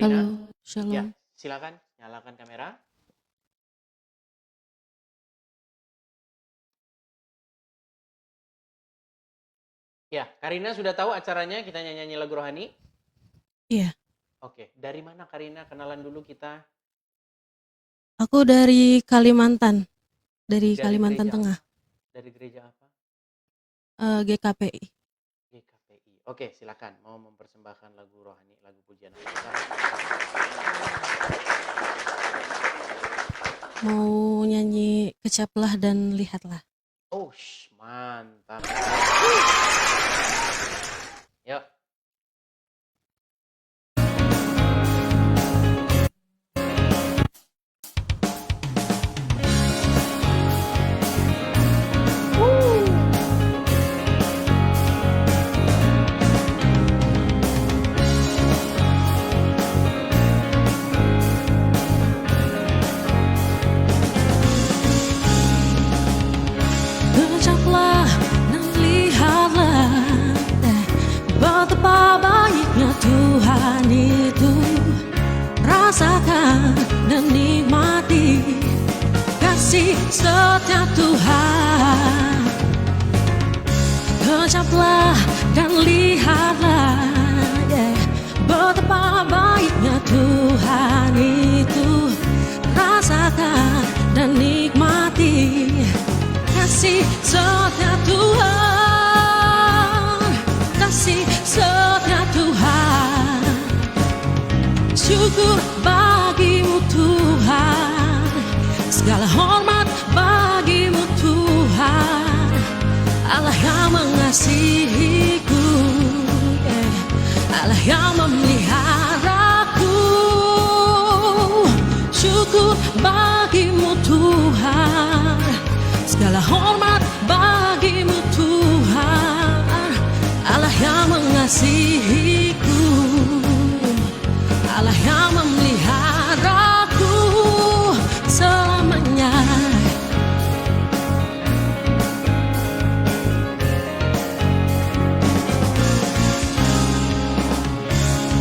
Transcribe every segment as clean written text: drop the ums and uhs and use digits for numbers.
Halo, Rina, ya, shalom. silakan nyalakan kamera. Ya, Karina sudah tahu acaranya kita nyanyi lagu rohani? Iya, Oke, dari mana Karina? Kenalan dulu kita. aku dari Kalimantan, dari Dari Kalimantan gereja Tengah, apa? Dari gereja apa? GKPI. GKPI. Oke, silakan. Mau mempersembahkan lagu rohani, lagu pujian apa? Mau nyanyi Kecaplah dan Lihatlah. Oh, mantap. Yuk. Kecaplah dan lihatlah, betapa baiknya Tuhan itu. Rasakan dan nikmati kasih setia Tuhan. Kecaplah dan lihatlah, betapa baiknya Tuhan itu. Rasakan dan nikmati kasih setia Tuhan. Kasih setia Tuhan. Syukur bagimu Tuhan. Segala hormat bagimu Tuhan. Allah yang mengasihiku, Allah yang memeliharaku. Syukur bagimu Tuhan. Segala hormat bagimu Tuhan. Allah yang mengasihiku, Allah yang memeliharaku selamanya.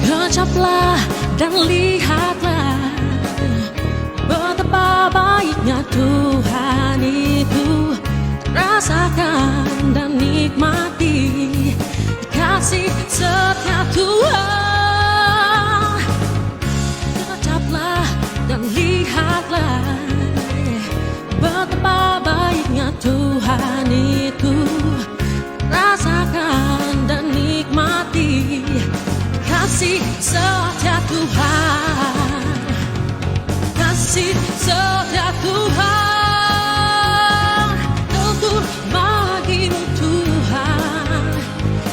Kecaplah dan lihatlah, betapa baiknya Tuhan itu. Rasakan dan nikmati kasih setia Tuhan. Kecaplah dan lihatlah, betapa baiknya Tuhan itu. Rasakan dan nikmati kasih setia Tuhan. Kasih setia Tuhan. Syukur bagimu Tuhan.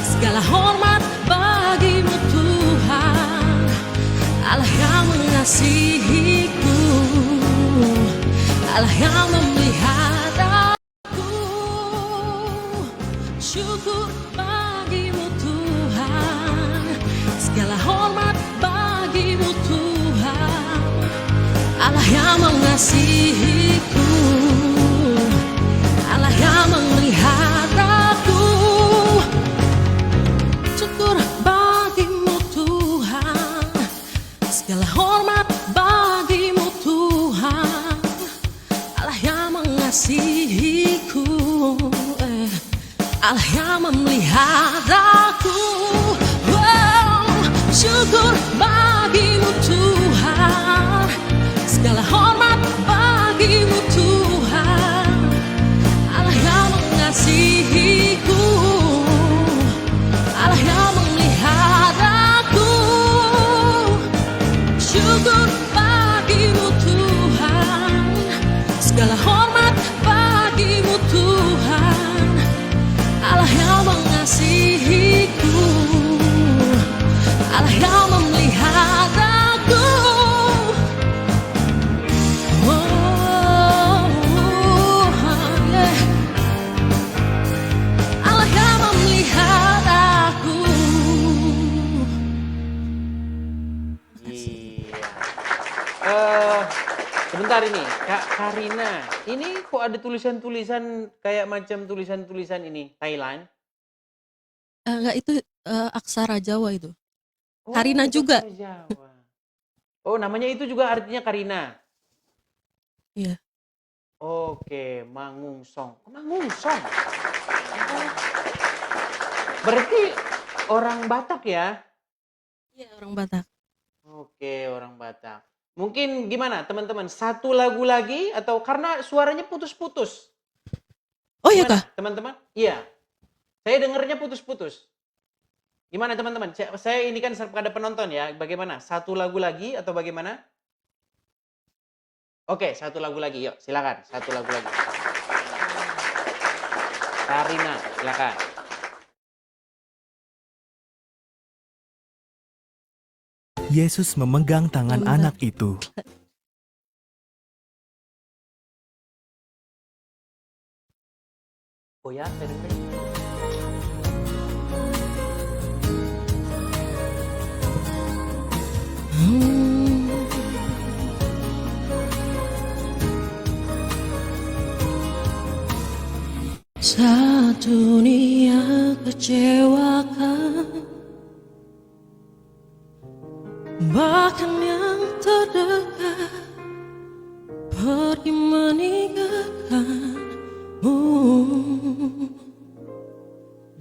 Segala hormat bagimu Tuhan. Allah yang mengasihiku, Allah yang memeliharaku. Syukur bagimu Tuhan. Segala hormat bagimu Tuhan. Allah yang mengasihiku, Allah yang memeliharaku. Syukur bagimu Tuhan. Segala hormat bagimu Tuhan. Allah yang mengasihiku, Allah yang memeliharaku. Wow, syukur bagimu Tuhan. Segala hormat bagimu Tuhan. Allah yang mengasihiku, Allah yang memeliharaku. Syukur bagimu Tuhan. Segala hormat bagimu Tuhan. Allah yang mengasihiku, Allah yang memeliharaku. Allah yang memeliharaku. Iya. Sebentar ini, Kak Karina. Ini kok ada tulisan-tulisan kayak macam tulisan-tulisan ini Thailand? Enggak, itu aksara Jawa itu. Oh, Karina itu juga. aksara Jawa. Oh, namanya itu juga artinya Karina? Iya. Oke, Mangungsong. Oh, Mangungsong. Oh, berarti orang Batak ya? Iya, orang Batak. Oke, orang Batak. Mungkin gimana teman-teman? Satu lagu lagi atau karena suaranya putus-putus? Oh iya Gimana kah? teman-teman? Iya, saya dengarnya putus-putus. Gimana teman-teman? Saya ini kan pada penonton ya. Bagaimana? Satu lagu lagi atau bagaimana? Oke, satu lagu lagi. Yuk, silakan. Satu lagu lagi. Karina, silakan. Yesus memegang tangan Bentar. anak itu. Oh ya, saya dengerin. Saat dunia kecewakan, bahkan yang terdekat pergi meninggalkanmu,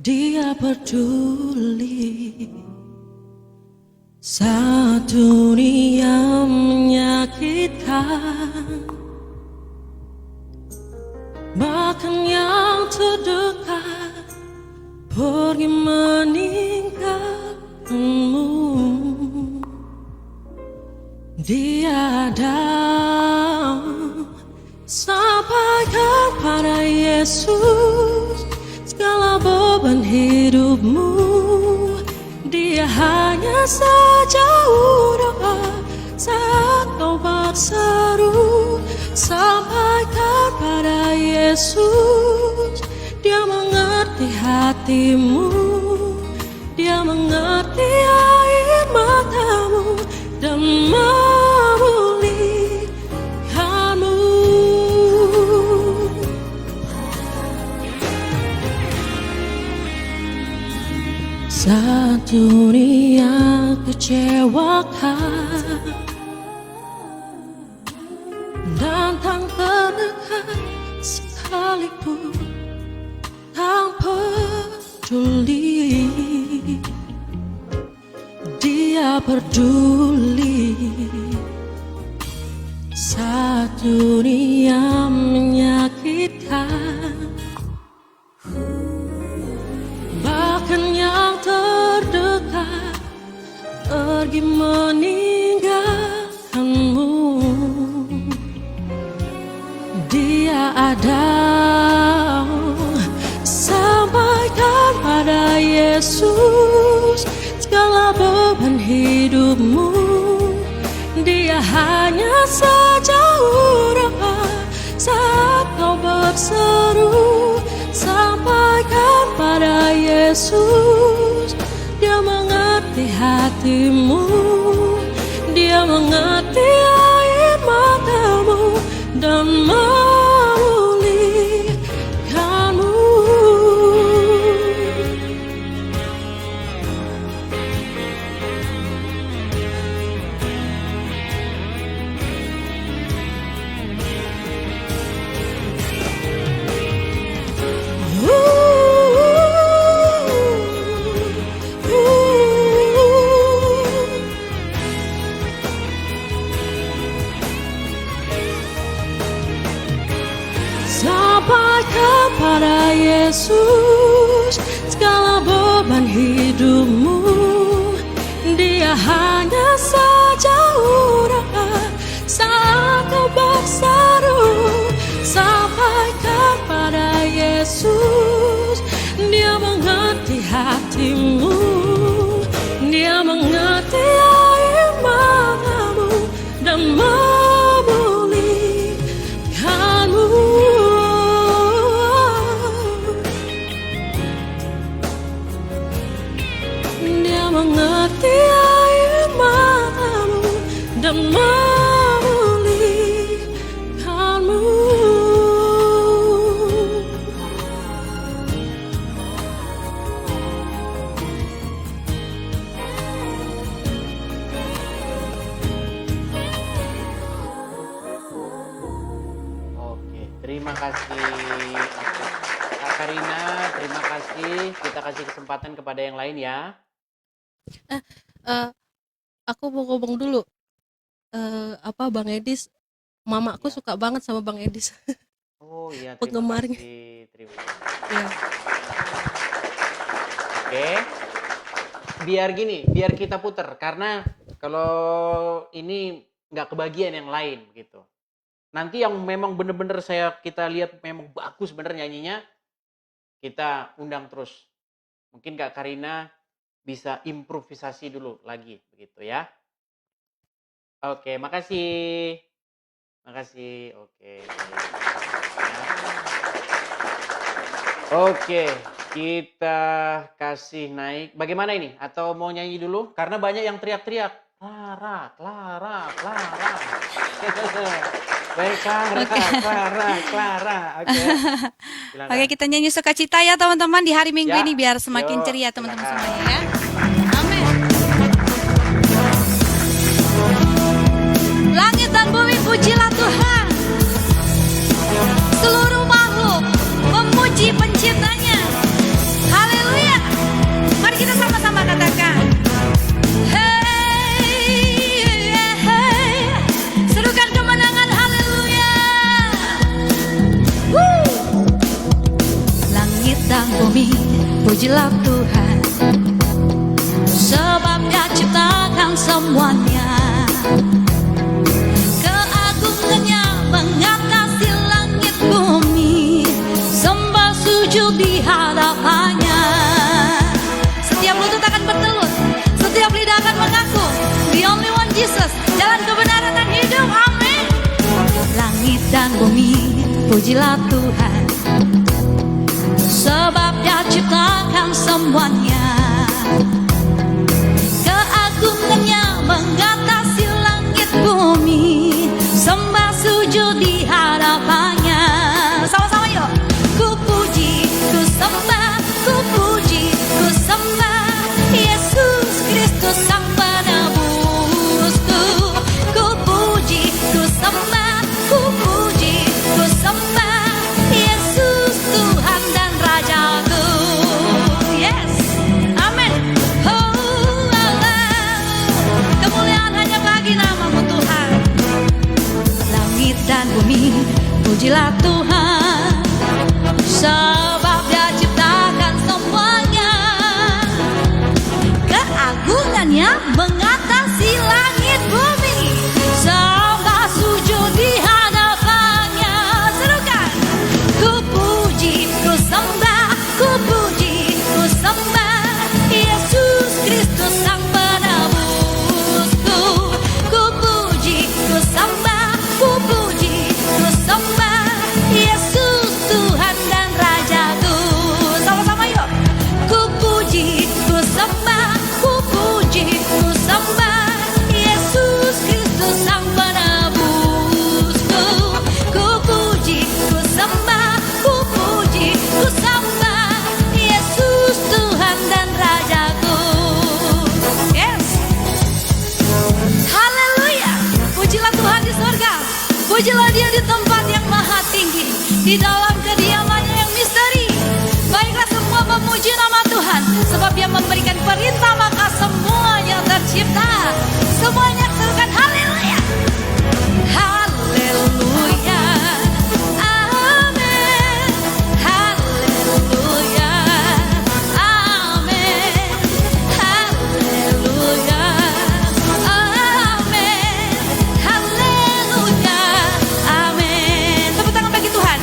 Dia peduli. Saat dunia menyakitkan, bahkan yang terdekat pergi meninggalkanmu, Dia ada. Sampaikan pada Yesus segala beban hidupmu. Dia hanya sejauh doa saat kau berseru. Sampaikan pada Yesus, Dia mengerti hatimu, Dia mengerti air matamu dan memulihkanmu. Saat dunia kecewakan dan tak terdekat sekalipun, tak peduli, Dia peduli. Saat dunia menyakitkan, bahkan yang terdekat pergi meninggalkanmu, Dia ada. Sampaikan pada Yesus segala beban hidupmu. Dia hanya sejauh doa saat kau berseru. Sampaikan pada Yesus, Dia mengerti hatimu, Dia mengerti air matamu dan memulihkanmu. Sampaikan pada Yesus segala beban hidupmu. Dia hanya sejauh doa saat kau berseru. Sampaikan pada Yesus, Dia mengerti hatimu, Dia mengerti air matamu dan memulihkanmu. Dia mengerti air matamu dan memulihkanmu. terima kasih. Oke. Kak Karina, terima kasih. Kita kasih kesempatan kepada yang lain ya. Aku mau ngomong dulu. Bang Edis, mamaku Ya. suka banget sama Bang Edis. Oh iya, terima Penggemarnya. kasih. Terima kasih. Ya. Oke. Biar kita puter karena kalau ini nggak kebagian yang lain gitu. Nanti yang memang bener-bener kita lihat memang bagus bener nyanyinya, kita undang terus. Mungkin Kak Karina bisa improvisasi dulu lagi begitu ya. Oke, makasih. Makasih. Oke. Oke, kita kasih naik. Bagaimana ini? Atau mau nyanyi dulu? Karena banyak yang teriak-teriak. Clara, Clara, Clara. Baik, Clara. Oke. Silakan. Oke, kita nyanyi sukacita ya teman-teman di hari Minggu Ya, ini biar semakin yuk, ceria teman-teman silakan. semuanya ya. Amin. Langit dan bumi pujilah Tuhan. Seluruh makhluk memuji penciptanya. Haleluya. Mari kita sama-sama katakan. Hey, hey. Serukan kemenangan haleluya. Woo. Langit dan bumi pujilah Tuhan, sebab Dia ciptakan semuanya. Keagungannya mengatasi langit bumi, sembah sujud di hadapannya. Setiap lutut akan bertelut, setiap lidah akan mengaku, the only one Jesus, jalan kebenaran dan hidup, amin. Langit dan bumi pujilah Tuhan, sebab Dia ciptakan semuanya. Keagungannya mengatasi langit bumi, sembah sujud di hadapannya. Sama-sama yuk. Ku puji, ku sembah, ku puji, ku sembah Yesus Kristus Sang Penebusku. Ku puji, ku sembah, ku puji, ku sembah Yesus Tuhan dan Rajaku. Yes, amin. Oh, Allah. Kemuliaan hanya bagi nama-Mu Tuhan. Langit dan bumi pujilah Tuhan, sebab Dia ciptakan semuanya. Keagungannya mengatasi langit bumi, sembah sujud di hadapannya. Serukan. Ku puji, ku sembah, ku puji, ku sembah Yesus Kristus Sang Penebusku. Ku puji, ku sembah, ku puji, ku sembah Yesus Tuhan dan Rajaku. Sama-sama yuk. Ku puji, ku sembah, ku puji, ku sembah Yesus Kristus Sang Penebusku. Ku puji, ku sembah, ku puji, ku sembah Yesus Tuhan dan Rajaku. Yes. Haleluya. Pujilah Tuhan di sorga, pujilah Dia di tempat yang maha tinggi, di dalam kediamannya yang misteri. Baiklah semua memuji nama Tuhan, sebab Dia memberikan perintah maka semuanya tercipta. Semuanya serukan haleluya. Haleluya. Amin. Haleluya. Amin. Haleluya. Amin. Haleluya. Amin. Tepuk tangan bagi Tuhan.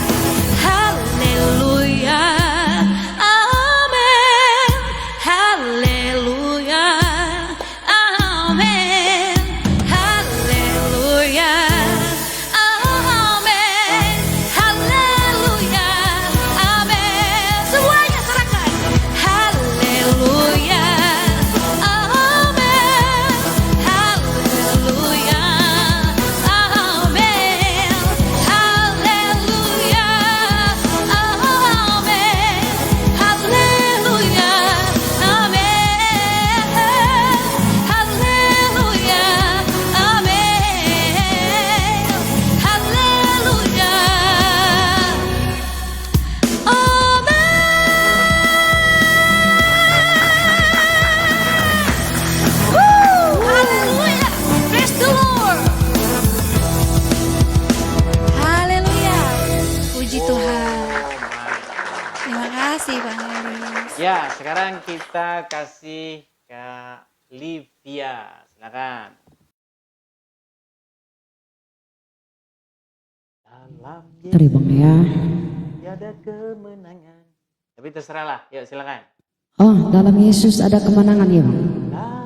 Ya, sekarang kita kasih Kak Livia. Silakan. Dalam Tari bang ya. tiada kemenangan. Tapi terserah lah. Yuk silakan. Oh, dalam Yesus ada kemenangan ya bang.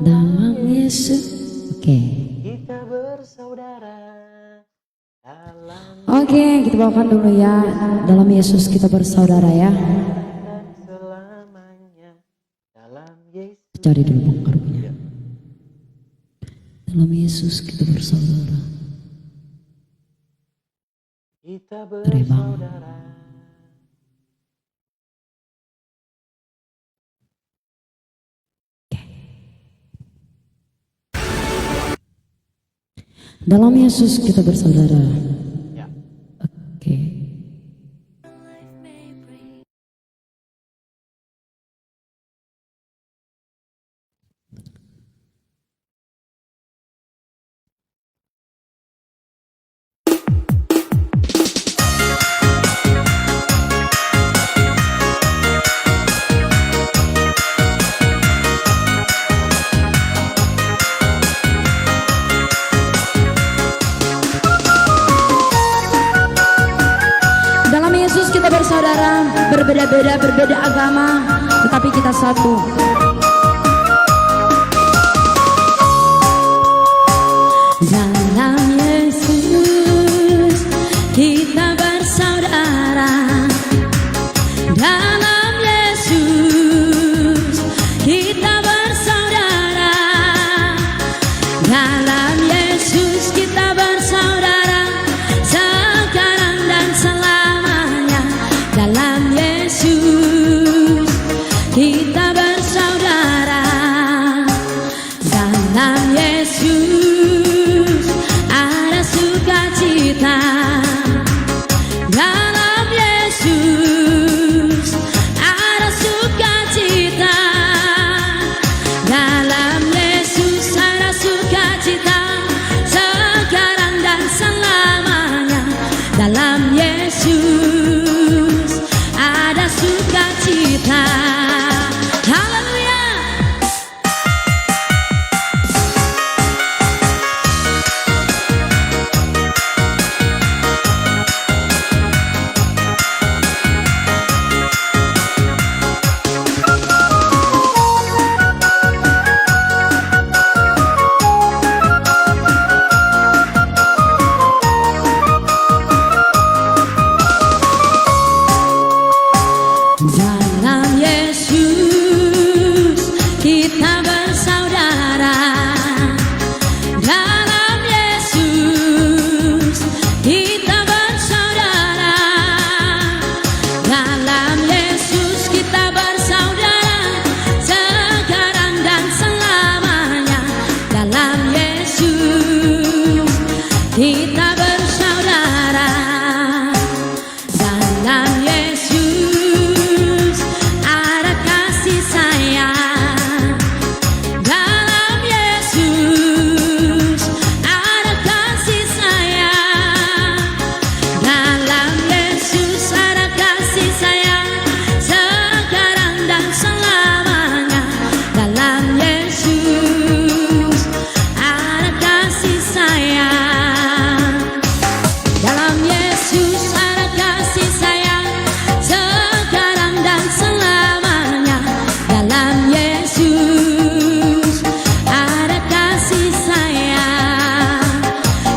Dalam Yesus. Oke. Kita bersaudara. Dalam Oke, kita bawakan dulu ya. Dalam Yesus kita bersaudara ya. dan selamanya. Dalam Yesus. Cari dulu bang karunya. Dalam Yesus kita bersaudara. Kita Tari bang. bersaudara. Dalam Yesus kita bersaudara. Ya. Oke. Dalam Yesus kita bersaudara, berbeda-beda, berbeda agama, tetapi kita satu. Dalam Yesus kita bersaudara. Dalam Yesus kita bersaudara. Dalam Yesus kita bersaudara. Sekarang dan selamanya. Dalam Yesus kita bersaudara. Dalam Yesus ada sukacita. Dalam Yesus ada sukacita. Dalam Yesus ada sukacita. Sekarang dan selamanya. Dalam Yesus ada sukacita. Haleluya. Dalam Yesus kita bersaudara. Dalam Yesus kita bersaudara. Dalam Yesus kita bersaudara. Sekarang dan selamanya. Dalam Yesus kita bersaudara. Dalam Yesus ada kasih sayang. Dalam Yesus ada kasih sayang. Dalam Yesus ada kasih sayang. Sekarang dan selamanya. Dalam Yesus ada kasih sayang. Dalam Yesus ada kasih sayang. Sekarang dan selamanya. Dalam Yesus ada kasih sayang.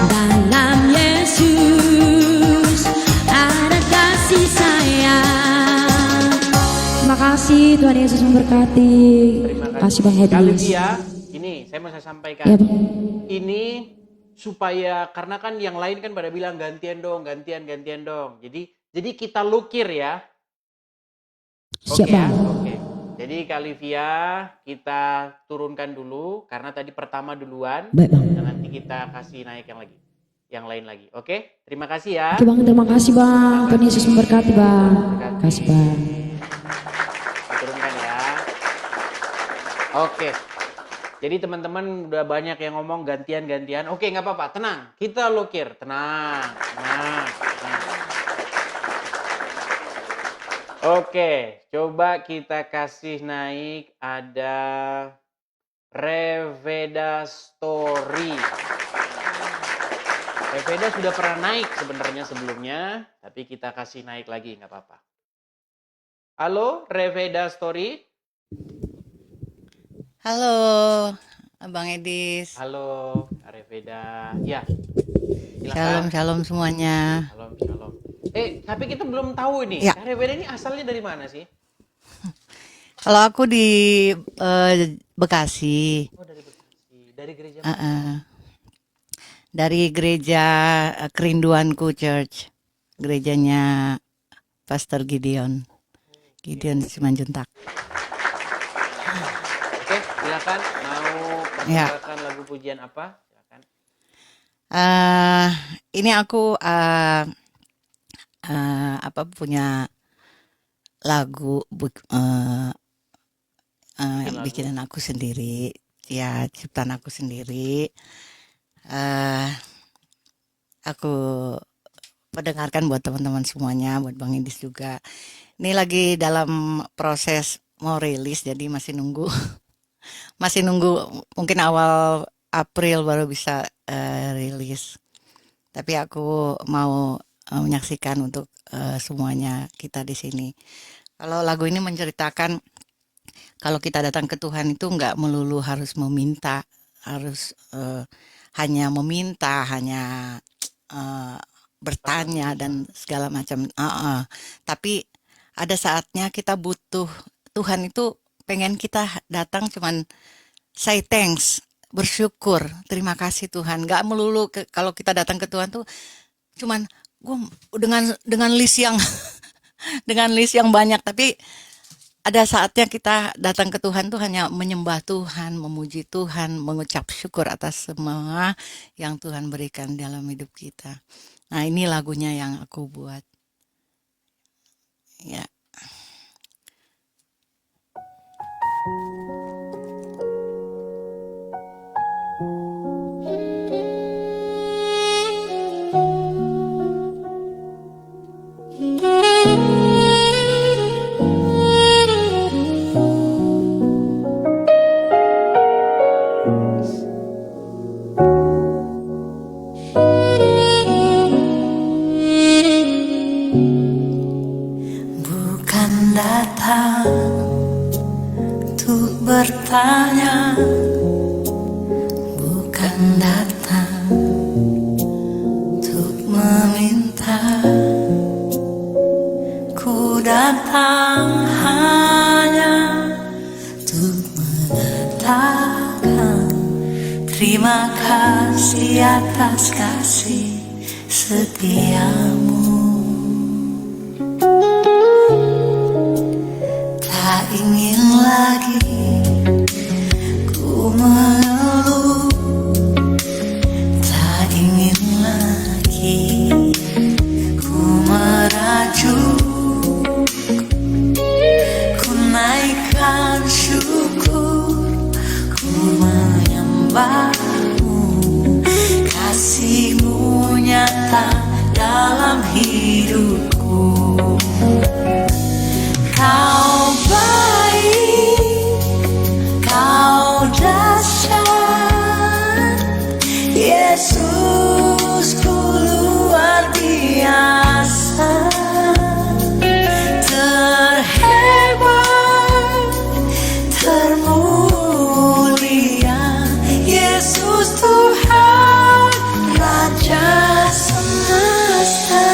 Dalam Yesus ada kasih sayang. Terima kasih, Tuhan Yesus memberkati. Terima Kasih Bang Kak Hedwig. Livia, ini saya mau sampaikan. Ya Bang. Ini supaya karena kan yang lain kan pada bilang gantian dong, gantian dong. Jadi kita lukir ya. Siap Oke ya? Bang. Oke. Jadi Kak Livia kita turunkan dulu karena tadi pertama duluan. Baik Bang. Dan nanti kita kasih naik yang lain lagi. Oke? Terima kasih ya. Oke Bang, terima kasih Bang. Tuhan Yesus memberkati Bang. Terima kasih Bang. Turunkan ya. Oke. Jadi teman-teman udah banyak yang ngomong gantian. Oke, nggak apa-apa. Tenang. Kita lukir. Tenang. Oke, coba kita kasih naik ada Reveda Story. Reveda sudah pernah naik sebenarnya sebelumnya, tapi kita kasih naik lagi, nggak apa-apa. Halo, Reveda Story. Halo, Abang Edis. Halo, Reveda. Ya, Shalom, silakan. shalom semuanya. Shalom, shalom. Tapi kita belum tahu ini. Ya. Reveda ini asalnya dari mana sih? Kalau aku di Bekasi, Oh, dari Bekasi. Dari gereja uh, uh, dari gereja Kerinduanku Church, gerejanya Pastor Gideon Simanjuntak. Oke, silakan. Mau Ya. persilakan lagu pujian apa? Silakan. Ini aku punya lagu Bikin lagu. bikinan aku sendiri, ya ciptaan aku sendiri. Aku pendengarkan buat teman-teman semuanya, buat Bang Indis juga. Ini lagi dalam proses mau rilis, jadi masih nunggu. Masih nunggu, mungkin awal April baru bisa rilis. Tapi aku mau menyaksikan untuk semuanya kita di sini. Kalau lagu ini menceritakan kalau kita datang ke Tuhan itu nggak melulu harus meminta, harus hanya meminta, hanya bertanya dan segala macam. Tapi ada saatnya kita butuh Tuhan itu pengen kita datang cuman say thanks, bersyukur, terima kasih Tuhan. Nggak melulu kalau kita datang ke Tuhan tuh cuman gue dengan list yang dengan list yang banyak, tapi ada saatnya kita datang ke Tuhan tuh hanya menyembah Tuhan, memuji Tuhan, mengucap syukur atas semua yang Tuhan berikan dalam hidup kita. Nah, ini lagunya yang aku buat. Ya. Bukan datang untuk bertanya, bukan datang untuk meminta. Ku datang hanya untuk mengatakan terima kasih atas kasih setiamu. Tak ingin lagi ku mengeluh, tak ingin lagi ku merajuk. Ku naikkan syukur, ku menyembahmu. Kasih-Mu nyata dalam hidupku. Kau baik, Kau dahsyat, Yesusku luar biasa, terhebat, termulia, Yesus Tuhan, Raja semesta.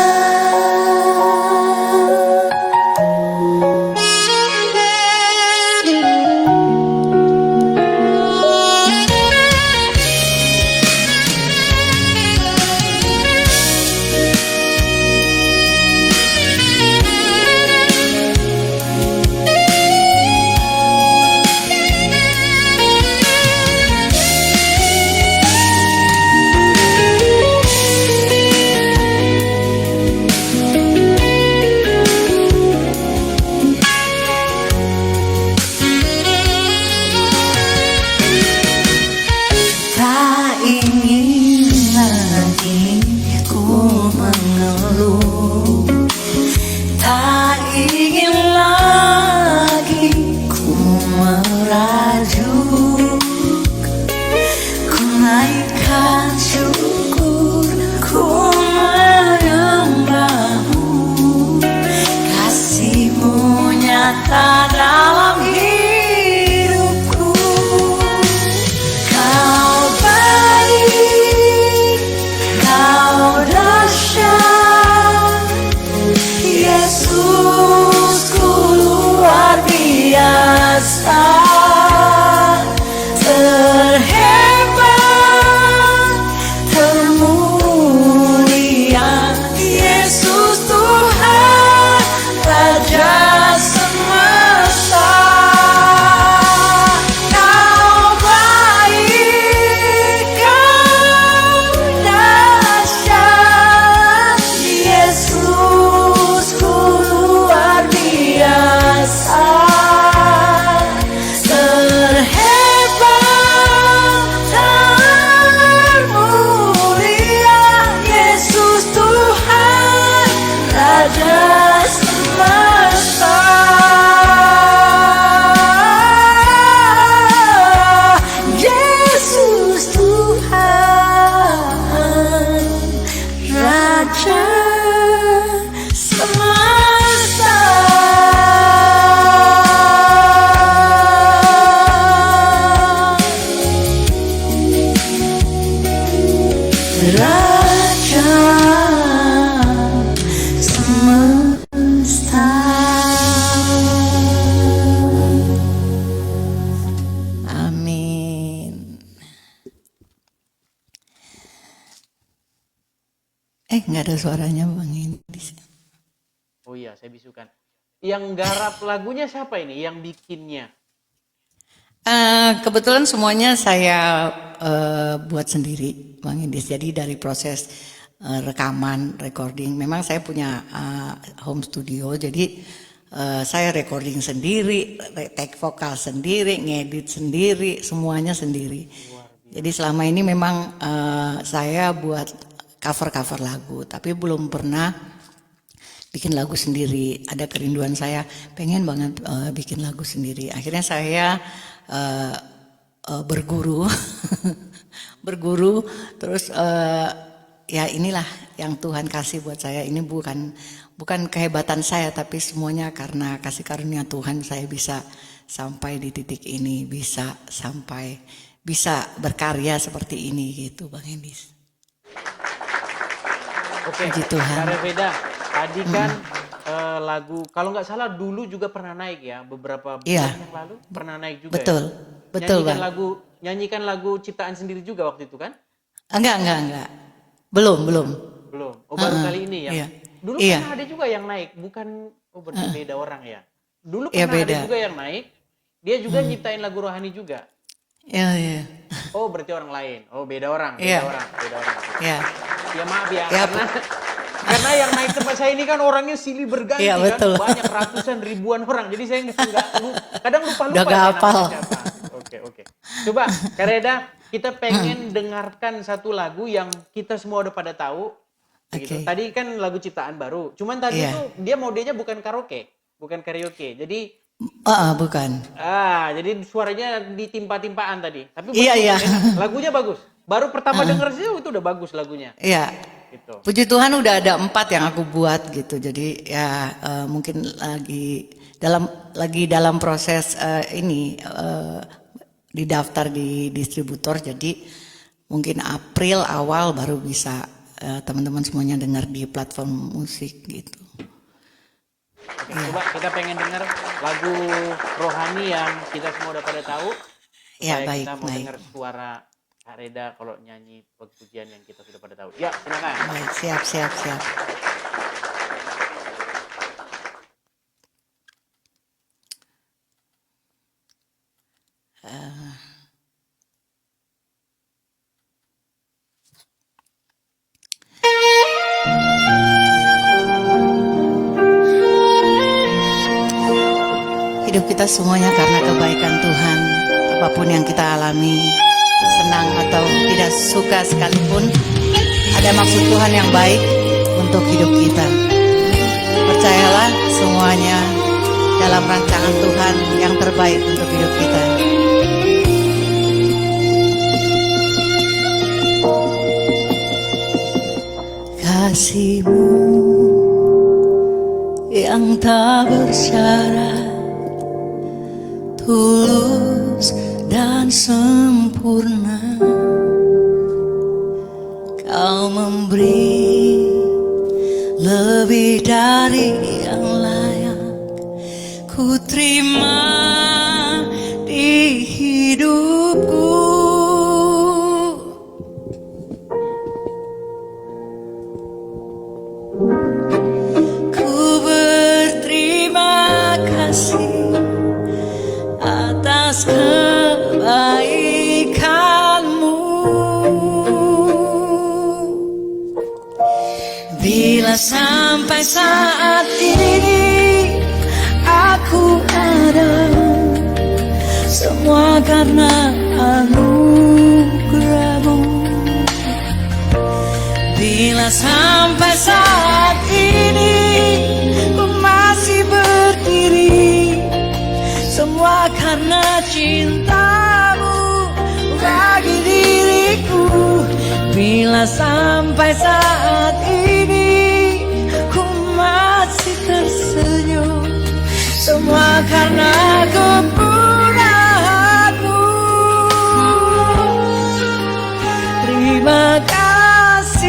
Raja semesta. Amin. Nggak ada suaranya Bang Indis. Oh iya, saya bisukan. Yang garap lagunya siapa ini? Yang bikinnya? Kebetulan semuanya saya buat sendiri Bang Indis. Jadi dari proses rekaman, recording. Memang saya punya home studio. Jadi saya recording sendiri, take vokal sendiri, ngedit sendiri, semuanya sendiri. Jadi selama ini memang saya buat cover-cover lagu, tapi belum pernah bikin lagu sendiri. Ada kerinduan saya, pengen banget bikin lagu sendiri. Akhirnya saya berguru, berguru, terus ya inilah yang Tuhan kasih buat saya. Ini bukan kehebatan saya, tapi semuanya karena kasih karunia Tuhan saya bisa sampai di titik ini, bisa berkarya seperti ini gitu Bang Indis. Oke, Puji Tuhan. Kak Reveda, tadi kan lagu, kalau nggak salah dulu juga pernah naik ya, beberapa bulan Iya. yang lalu pernah naik juga. Betul, ya? betul Bang. Nyanyikan lagu ciptaan sendiri juga waktu itu kan? Enggak. Belum. Belum. Oh baru kali ini ya. Iya. Dulu Iya. pernah ada juga yang naik, bukan beda orang ya. Dulu Iya, pernah ada beda. juga yang naik, dia juga nyiptain lagu rohani juga. Iya. Oh berarti orang lain. Oh beda orang. Iya. Iya. Ya maaf ya, Ya, karena yang naik tempat saya ini kan orangnya silih berganti Iya, kan, betul. banyak ratusan ribuan orang. Jadi saya kadang lupa Udah gak hafal. Oke. Coba Kak Reda, kita pengen dengarkan satu lagu yang kita semua udah pada tahu. Gitu. Oke. Tadi kan lagu ciptaan baru. Cuman tadi Iya. tuh dia modenya bukan karaoke. Jadi Bukan. jadi suaranya ditimpa-timpaan tadi. Tapi Iya. lagunya bagus. Baru pertama denger sih itu udah bagus lagunya. Iya. Gitu. Puji Tuhan udah ada 4 yang aku buat gitu. Jadi ya mungkin lagi dalam proses ini didaftar di distributor. Jadi mungkin April awal baru bisa teman-teman semuanya dengar di platform musik gitu. Oke, coba kita pengen dengar lagu rohani yang kita semua udah pada tahu. Ya, Supaya baik, kita mau baik. dengar suara Kak Reda kalau nyanyi pujian yang kita sudah pada tahu. Ya, silakan. Baik, siap. Hidup kita semuanya karena kebaikan Tuhan. Apapun yang kita alami, senang atau tidak suka sekalipun, ada maksud Tuhan yang baik untuk hidup kita. Percayalah semuanya dalam rancangan Tuhan yang terbaik untuk hidup kita. Kasih-Mu yang tak bersyarat, tulus dan sempurna, Kau memberi lebih dari yang layak ku terima di hidupku. Ku berterima kasih atas kebaikan-Mu. Bila sampai saat ini aku ada, semua karena anugerah-Mu. Bila sampai saat ini ku masih berdiri, semua karena cinta-Mu bagi diriku. Bila sampai saat ini ku masih tersenyum, semua karena kemurahan-Mu. Terima kasih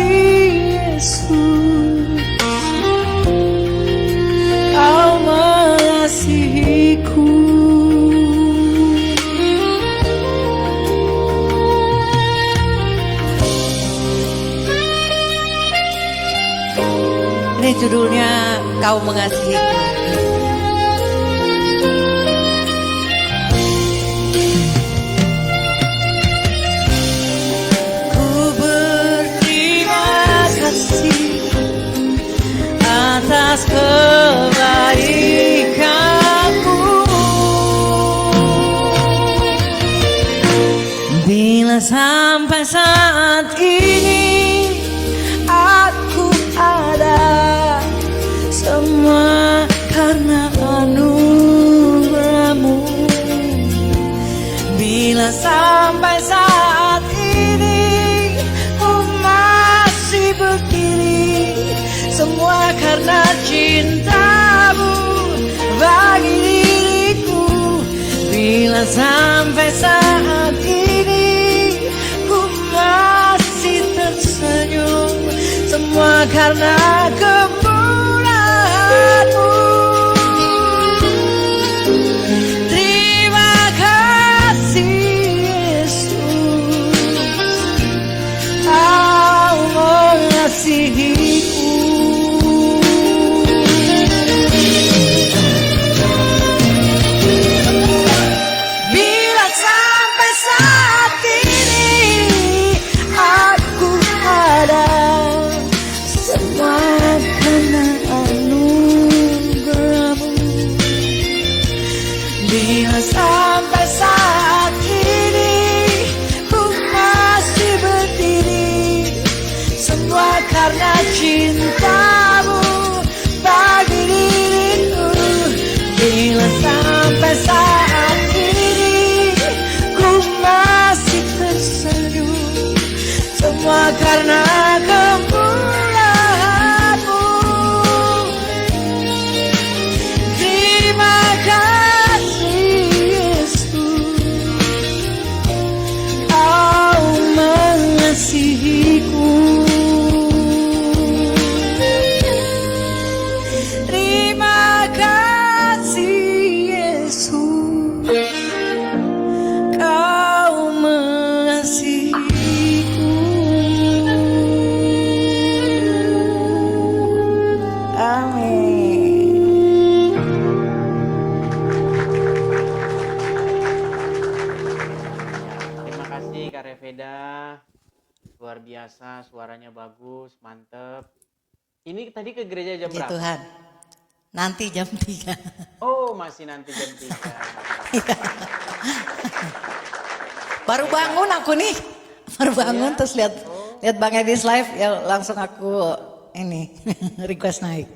Ini judulnya Kau Mengasihi. Ku berterima kasih atas kebaikanmu. Bila sampai saat ini aku ada, semua karena anugerahmu. Bila sampai saat ini ku masih berdiri, semua karena cintamu bagi diriku. Bila sampai saat ini ku masih tersenyum, semua karena kemurahan-Mu. Terima kasih Yesus, Kau mengasihiku. Bila sampai saat ini aku ada, semua karena anugerahmu. Bila sampai saat ini ku masih berdiri, semua karena cintamu bagi diriku. Bila sampai saat ini ku masih tersenyum, semua karena kemurahan-Mu. Terima kasih Yesus, Kau mengasihiku. Terima kasih Yesus, Kau mengasihiku. Amin. Terima kasih Kak Reveda. Luar biasa, suaranya bagus, mantep. Ini tadi ke gereja jam Puji berapa? Tuhan. Nanti jam 3. Oh, masih nanti jam 3. Baru bangun aku nih. Baru bangun terus lihat Bang Edis live ya langsung aku ini request naik.